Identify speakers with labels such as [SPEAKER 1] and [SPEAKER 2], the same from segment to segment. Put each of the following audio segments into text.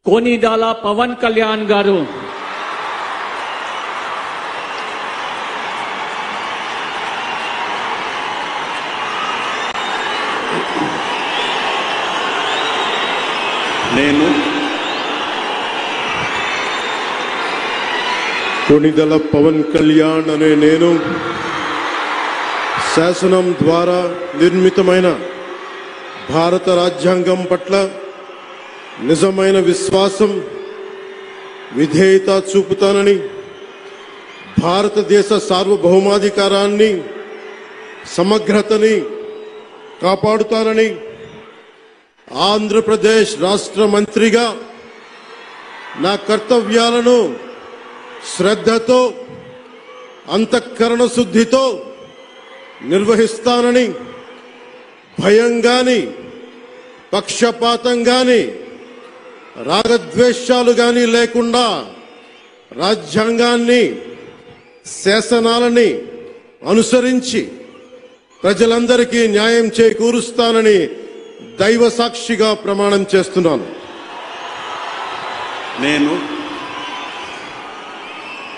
[SPEAKER 1] कोनिदाला पवन कल्याण गारू
[SPEAKER 2] నేను
[SPEAKER 3] కొనిదల పవన్ కళ్యాణ్ అనే నేను శాసనం ద్వారా నిర్మితమైన భారత రాజ్యాంగం పట్ల నిజమైన విశ్వాసం విధేయత చూపుతానని భారతదేశ సార్వభౌమాధికారాన్ని సమగ్రతని కాపాడుతానని ఆంధ్రప్రదేశ్ రాష్ట్ర మంత్రిగా నా కర్తవ్యాలను శ్రద్ధతో అంతఃకరణ శుద్ధితో నిర్వహిస్తానని భయం గాని పక్షపాతం గాని రాగద్వేషాలు గాని లేకుండా రాజ్యాంగాన్ని శాసనాలని అనుసరించి ప్రజలందరికీ న్యాయం చేకూరుస్తానని దైవ సాక్షిగా ప్రమాణం చేస్తున్నాను.
[SPEAKER 2] నేను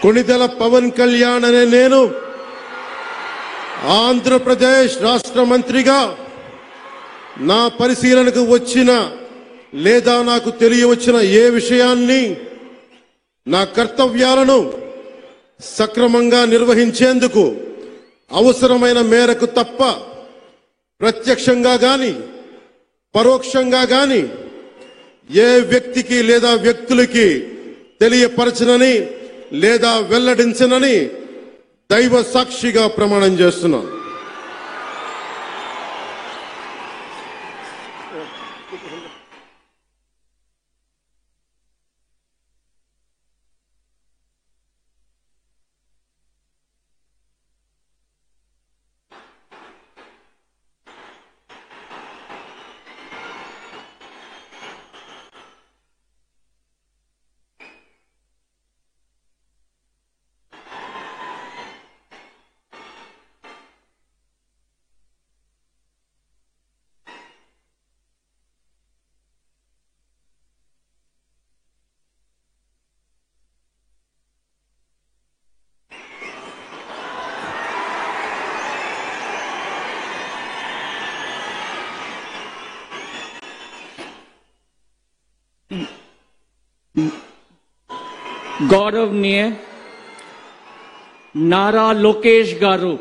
[SPEAKER 3] కొనిదెల పవన్ కళ్యాణ్ అనే నేను ఆంధ్రప్రదేశ్ రాష్ట్ర మంత్రిగా నా పరిశీలనకు వచ్చిన లేదా నాకు తెలియవచ్చిన ఏ విషయాన్ని నా కర్తవ్యాలను సక్రమంగా నిర్వహించేందుకు అవసరమైన మేరకు తప్ప ప్రత్యక్షంగా గాని పరోక్షంగా గాని ఏ వ్యక్తికి లేదా వ్యక్తులకి తెలియపరచనని లేదా వెల్లడించనని దైవ సాక్షిగా ప్రమాణం చేస్తున్నాను.
[SPEAKER 1] गौरवनीय नारा लोकेश गारू।